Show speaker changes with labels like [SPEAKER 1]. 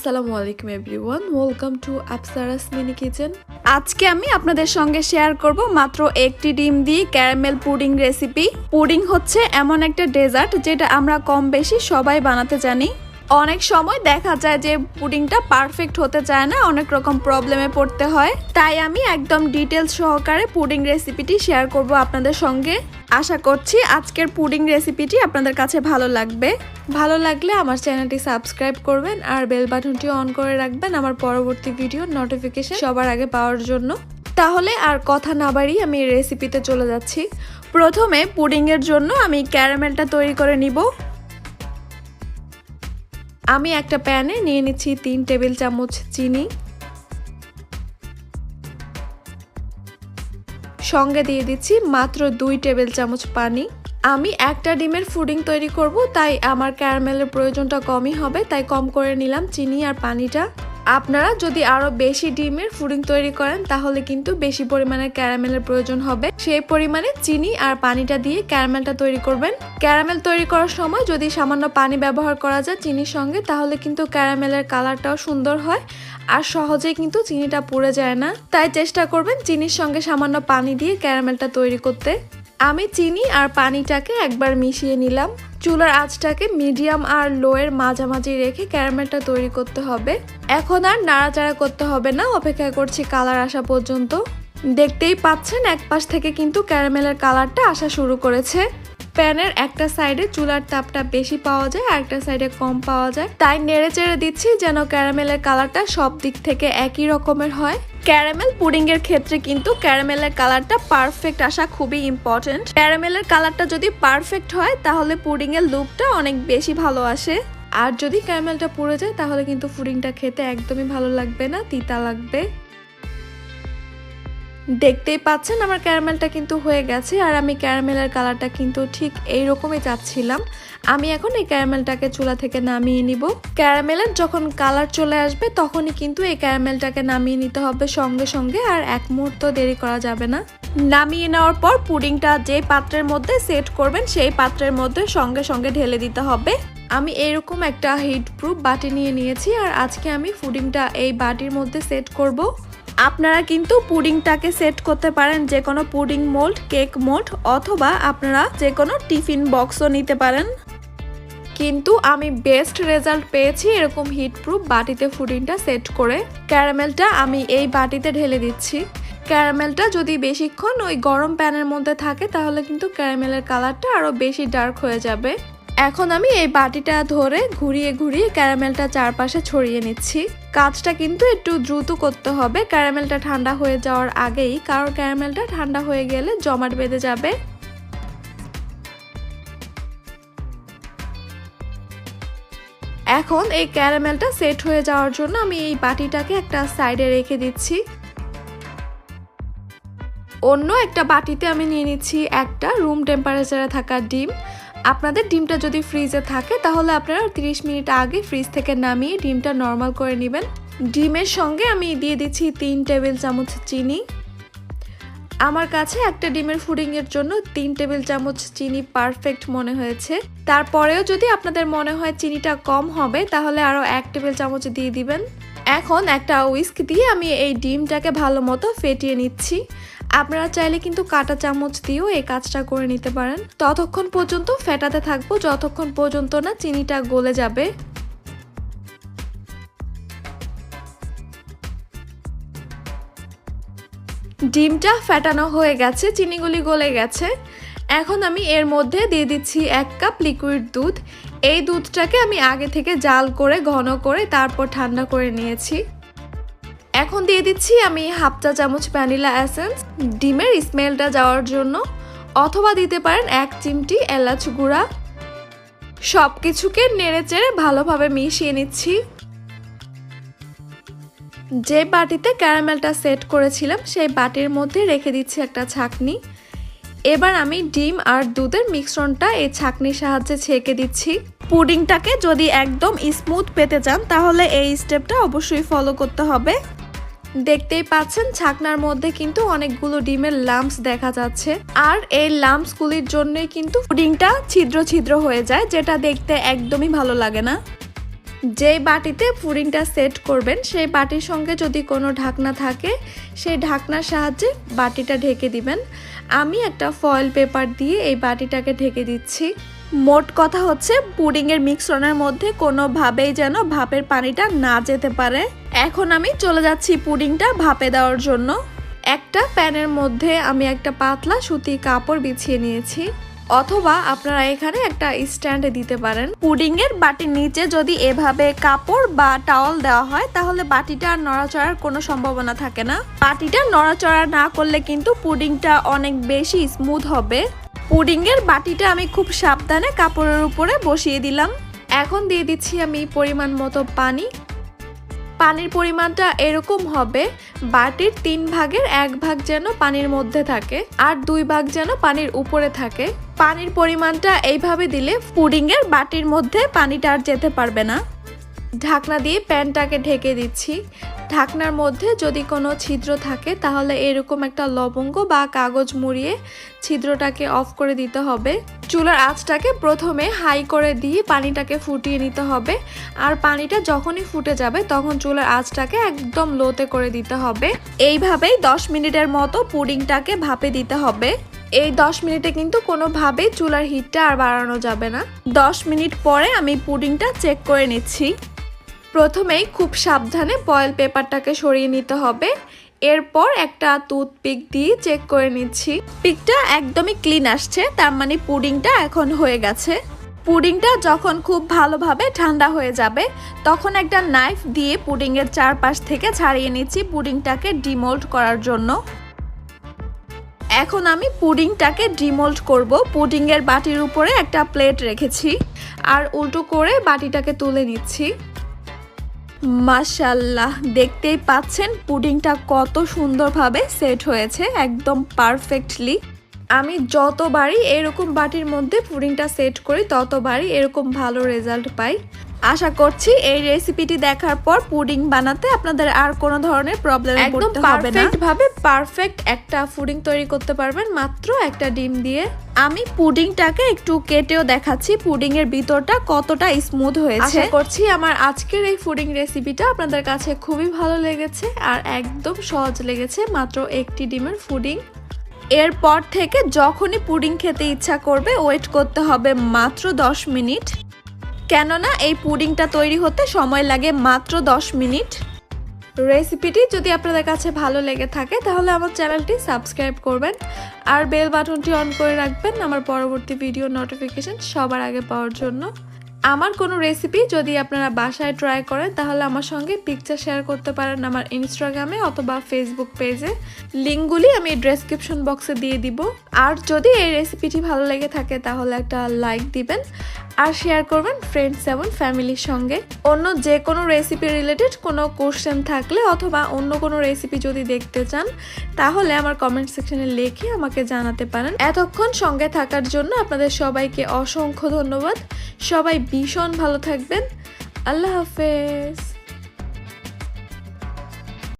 [SPEAKER 1] আসসালামু আলাইকুম everyone, welcome to Apsara's mini kitchen. আজকে আমি আপনাদের সঙ্গে শেয়ার করব মাত্র একটি ডিম দিয়ে ক্যারামেল পুডিং রেসিপি। পুডিং হচ্ছে এমন একটা ডেজার্ট যেটা আমরা কম বেশি সবাই বানাতে জানি। অনেক সময় দেখা যায় যে পুডিংটা পারফেক্ট হতে চায় না, অনেক রকম প্রবলেমে পড়তে হয়। তাই আমি একদম ডিটেলস সহকারে পুডিং রেসিপিটি শেয়ার করব আপনাদের সঙ্গে। আশা করছি আজকের পুডিং রেসিপিটি আপনাদের কাছে ভালো লাগবে। ভালো লাগলে আমার চ্যানেলটি সাবস্ক্রাইব করবেন আর বেল বাটনটি অন করে রাখবেন আমার পরবর্তী ভিডিওর নোটিফিকেশন সবার আগে পাওয়ার জন্য। তাহলে আর কথা না বাড়িয়ে আমি রেসিপিতে চলে যাচ্ছি। প্রথমে পুডিংয়ের জন্য আমি ক্যারামেলটা তৈরি করে নিব। আমি একটা প্যানে নিয়ে নিচ্ছি 3 টেবিল চামচ চিনি, সঙ্গে দিয়ে দিচ্ছি মাত্র 2 টেবিল চামচ পানি। আমি একটা ডিমের পুডিং তৈরি করব, তাই আমার ক্যারামেলের প্রয়োজনটা কমই হবে, তাই কম করে নিলাম চিনি আর পানিটা। আপনারা যদি আরো বেশি ডিমের পুডিং তৈরি করেন তাহলে কিন্তু বেশি পরিমাণে ক্যারামেলের প্রয়োজন হবে, সেই পরিমাণে চিনি আর পানিটা দিয়ে ক্যারামেলটা তৈরি করবেন। ক্যারামেল তৈরি করার সময় যদি সামান্য পানি ব্যবহার করা যায় চিনির সঙ্গে, তাহলে কিন্তু ক্যারামেলের কালারটাও সুন্দর হয় আর সহজেই কিন্তু চিনিটা পুড়ে যায় না। তাই চেষ্টা করবেন চিনির সঙ্গে সামান্য পানি দিয়ে ক্যারামেলটা তৈরি করতে। আমি চিনি আর পানিটাকে একবার মিশিয়ে নিলাম। চুলার আঁচটাকে মিডিয়াম আর লো এর মাঝামাঝি রেখে ক্যারামেলটা তৈরি করতে হবে। এখন আর নাড়াচাড়া করতে হবে না, অপেক্ষা করছি কালার আসা পর্যন্ত। দেখতেই পাচ্ছেন এক পাশ থেকে কিন্তু ক্যারামেলের কালারটা আসা শুরু করেছে। প্যানের একটা সাইডে চুলার তাপটা বেশি পাওয়া যায় আর একটা সাইডে কম পাওয়া যায়, তাই নেড়ে চেড়ে দিচ্ছি যেন ক্যারামেলের কালারটা সব দিক থেকে একই রকমের হয়। ক্যারামেল পুডিং এর ক্ষেত্রে কিন্তু ক্যারামেলের কালারটা পারফেক্ট আসা খুবই ইম্পর্টেন্ট। ক্যারামেলের কালারটা যদি পারফেক্ট হয় তাহলে পুডিং এর লুকটা অনেক বেশি ভালো আসে। আর যদি ক্যারামেলটা পুড়ে যায় তাহলে কিন্তু পুডিংটা খেতে একদমই ভালো লাগবে না, তিতা লাগবে। দেখতেই পাচ্ছেন আমার ক্যারামেলটা কিন্তু হয়ে গেছে আর আমি ক্যারামেলের কালারটা কিন্তু ঠিক এইরকমই চাচ্ছিলাম। আমি এখন এই ক্যারামেলটাকে চুলা থেকে নামিয়ে নিব। ক্যারামেলের যখন কালার চলে আসবে তখনই কিন্তু এই ক্যারামেলটাকে নামিয়ে নিতে হবে সঙ্গে সঙ্গে, আর এক মুহূর্ত দেরি করা যাবে না। নামিয়ে নেওয়ার পর পুডিংটা যে পাত্রের মধ্যে সেট করবেন সেই পাত্রের মধ্যে সঙ্গে সঙ্গে ঢেলে দিতে হবে। আমি এরকম একটা হিট প্রুফ বাটি নিয়ে নিয়েছি আর আজকে আমি পুডিংটা এই বাটির মধ্যে সেট করব। আপনারা কিন্তু পুডিংটাকে সেট করতে পারেন যে কোনো পুডিং মোল্ড, কেক মোল্ড, অথবা আপনারা যে কোনো টিফিন বক্সও নিতে পারেন। কিন্তু আমি বেস্ট রেজাল্ট পেয়েছি এরকম হিট প্রুফ বাটিতে পুডিংটা সেট করে। ক্যারামেলটা আমি এই বাটিতে ঢেলে দিচ্ছি। ক্যারামেলটা যদি বেশিক্ষণ ওই গরম প্যানের মধ্যে থাকে তাহলে কিন্তু ক্যারামেলের কালারটা আরো বেশি ডার্ক হয়ে যাবে। এখন আমি এই বাটিটা ধরে ঘুরিয়ে ঘুরিয়ে ক্যারামেলটা চারপাশে ছড়িয়ে নিচ্ছি। কাজটা কিন্তু একটু দ্রুত করতে হবে ক্যারামেলটা ঠান্ডা হয়ে যাওয়ার আগেই, কারণ ক্যারামেলটা ঠান্ডা হয়ে গেলে জমাট বেঁধে যাবে। এখন এই ক্যারামেলটা সেট হয়ে যাওয়ার জন্য আমি এই বাটিটাকে একটা সাইডে রেখে দিচ্ছি। অন্য একটা বাটিতে আমি নিয়ে নিচ্ছি একটা রুম টেম্পারেচারে থাকা ডিম। আপনাদের ডিমটা যদি ফ্রিজে থাকে তাহলে আপনারা 30 মিনিট আগে ফ্রিজ থেকে নামিয়ে ডিমটা নর্মাল করে নেবেন। ডিমের সঙ্গে আমি দিয়ে দিচ্ছি 3 টেবিল চামচ চিনি। আমার কাছে একটা ডিমের পুডিংয়ের জন্য 3 টেবিল চামচ চিনি পারফেক্ট মনে হয়েছে। তারপরেও যদি আপনাদের মনে হয় চিনিটা কম হবে তাহলে আরও 1 টেবিল চামচ দিয়ে দিবেন। এখন একটা হুইস্ক দিয়ে আমি এই ডিমটাকে ভালো মতো ফেটিয়ে নিচ্ছি। আপনারা চাইলে কিন্তু কাঁটা চামচ দিয়েও এই কাজটা করে নিতে পারেন। ততক্ষণ পর্যন্ত ফেটাতে থাকবো যতক্ষণ পর্যন্ত না চিনিটা গলে যাবে। ডিমটা ফেটানো হয়ে গেছে, চিনিগুলি গলে গেছে। এখন আমি এর মধ্যে দিয়ে দিচ্ছি 1 কাপ লিকুইড দুধ। এই দুধটাকে আমি আগে থেকে জাল করে ঘন করে তারপর ঠান্ডা করে নিয়েছি। এখন দিয়ে দিচ্ছি আমি 1/2 চা চামচ ভ্যানিলা এসেন্স ডিমের স্মেলটা যাওয়ার জন্য, অথবা দিতে পারেন 1 চিমটি এলাচ গুঁড়া। সবকিছুকে নেড়ে চেড়ে ভালোভাবে মিশিয়ে নিচ্ছি। যে বাটিতে ক্যারামেলটা সেট করেছিলাম সেই বাটির মধ্যে রেখে দিচ্ছি একটা ছাঁকনি। এবার আমি ডিম আর দুধের মিশ্রণটা এই ছাঁকনির সাহায্যে ছেঁকে দিচ্ছি। পুডিংটাকে যদি একদম স্মুথ পেতে চান তাহলে এই স্টেপটা অবশ্যই ফলো করতে হবে। দেখতেই পাচ্ছেন ছাকনার মধ্যে কিন্তু অনেকগুলো ডিমের লাম্পস দেখা যাচ্ছে, আর এই লাম্পসগুলির জন্যই কিন্তু পুডিংটা ছিদ্র ছিদ্র হয়ে যায়, যেটা দেখতে একদমই ভালো লাগে না। যেই বাটিতে পুডিংটা সেট করবেন সেই বাটির সঙ্গে যদি কোনো ঢাকনা থাকে সেই ঢাকনার সাহায্যে বাটিটা ঢেকে দিবেন। আমি একটা ফয়েল পেপার দিয়ে এই বাটিটাকে ঢেকে দিচ্ছি। মোট কথা হচ্ছে পুডিংয়ের মিশ্রণের মধ্যে কোনোভাবেই যেন ভাপের পানিটা না যেতে পারে। এখন আমি চলে যাচ্ছি পুডিংটা ভাপে দেওয়ার জন্য। একটা প্যানের মধ্যে আমি একটা পাতলা সুতির কাপড় বিছিয়ে নিয়েছি, অথবা আপনারা এখানে একটা স্ট্যান্ডে দিতে পারেন। পুডিংয়ের বাটির নিচে যদি এভাবে কাপড় বা টাওয়াল দেওয়া হয় তাহলে বাটিটা আর নড়াচড়ার কোনো সম্ভাবনা থাকে না। বাটিটা নড়াচড়া না করলে কিন্তু পুডিংটা অনেক বেশি স্মুথ হবে। পুডিংয়ের বাটিটা আমি খুব সাবধানে কাপড়ের উপরে বসিয়ে দিলাম। এখন দিয়ে দিচ্ছি আমি পরিমাণ মতো পানি। পানির পরিমাণটা এরকম হবে, বাটির 3 ভাগের 1 ভাগ যেন পানির মধ্যে থাকে আর 2 ভাগ যেন পানির উপরে থাকে। পানির পরিমাণটা এইভাবে দিলে পুডিংয়ের বাটির মধ্যে পানিটা আর যেতে পারবে না। ঢাকনা দিয়ে প্যানটাকে ঢেকে দিচ্ছি। ঢাকনার মধ্যে যদি কোনো ছিদ্র থাকে তাহলে এরকম একটা লবঙ্গ বা কাগজ মুড়িয়ে ছিদ্রটাকে অফ করে দিতে হবে। চুলার আঁচটাকে প্রথমে হাই করে দিয়ে পানিটাকে ফুটিয়ে নিতে হবে, আর পানিটা যখনই ফুটে যাবে তখন চুলার আঁচটাকে একদম লোতে করে দিতে হবে। এইভাবেই 10 মিনিটের মতো পুডিংটাকে ভাপে দিতে হবে। এই 10 মিনিটে কিন্তু কোনোভাবেই চুলার হিটটা আর বাড়ানো যাবে না। 10 মিনিট পরে আমি পুডিংটা চেক করে নিচ্ছি। প্রথমেই খুব সাবধানে ফয়েল পেপারটাকে সরিয়ে নিতে হবে। এরপর একটা টুথপিক দিয়ে চেক করে নিচ্ছি। পিকটা একদমই ক্লিন আসছে, তার মানে পুডিংটা এখন হয়ে গেছে। পুডিংটা যখন খুব ভালোভাবে ঠান্ডা হয়ে যাবে তখন একটা নাইফ দিয়ে পুডিংয়ের চারপাশ থেকে ছাড়িয়ে নিচ্ছি পুডিংটাকে ডিমোল্ড করার জন্য। এখন আমি পুডিংটাকে ডিমোল্ড করব। পুডিংয়ের বাটির উপরে একটা প্লেট রেখেছি আর উল্টো করে বাটিটাকে তুলে নিচ্ছি। মাশাআল্লাহ, দেখতেই পাচ্ছেন পুডিংটা কত সুন্দরভাবে সেট হয়েছে, একদম পারফেক্টলি। আমি যতবারই এরকম বাটির মধ্যে পুডিংটা সেট করি ততবারই এরকম ভালো রেজাল্ট পাই। আশা করছি এই রেসিপিটি দেখার পর পুডিং বানাতে আপনাদের আর কোনো ধরনের প্রবলেমে পড়তে হবে না। পারফেক্ট একটা পুডিং তৈরি করতে পারবেন মাত্র একটা ডিম দিয়ে। আমি পুডিংটাকে একটু কেটেও দেখাচ্ছি পুডিং এর ভিতরটা কতটা স্মুথ হয়েছে। আশা করছি আমার আজকের এই পুডিং রেসিপিটা আপনাদের কাছে খুবই ভালো লেগেছে আর একদম সহজ লেগেছে। মাত্র একটি ডিমের পুডিং। এরপর থেকে যখনই পুডিং খেতে ইচ্ছা করবে ওয়েট করতে হবে মাত্র 10 মিনিট, কেননা এই পুডিংটা তৈরি হতে সময় লাগে মাত্র 10 মিনিট। রেসিপিটি যদি আপনাদের কাছে ভালো লেগে থাকে তাহলে আমার চ্যানেলটি সাবস্ক্রাইব করবেন আর বেল বাটনটি অন করে রাখবেন আমার পরবর্তী ভিডিও নোটিফিকেশন সবার আগে পাওয়ার জন্য। আমার কোনো রেসিপি যদি আপনারা বাসায় ট্রাই করেন তাহলে আমার সঙ্গে পিকচার শেয়ার করতে পারেন আমার ইনস্টাগ্রামে অথবা ফেসবুক পেজে। লিঙ্কগুলি আমি ডেসক্রিপশন বক্সে দিয়ে দিব। আর যদি এই রেসিপিটি ভালো লেগে থাকে তাহলে একটা লাইক দিবেন আর শেয়ার করবেন ফ্রেন্ডস এবং ফ্যামিলির সঙ্গে। অন্য যে কোনো রেসিপি রিলেটেড কোনো কোশ্চেন থাকলে অথবা অন্য কোনো রেসিপি যদি দেখতে চান তাহলে আমার কমেন্ট সেকশনে লিখে আমাকে জানাতে পারেন। এতক্ষণ সঙ্গে থাকার জন্য আপনাদের সবাইকে অসংখ্য ধন্যবাদ। সবাই ভীষণ ভালো থাকবেন। আল্লাহ হাফেজ।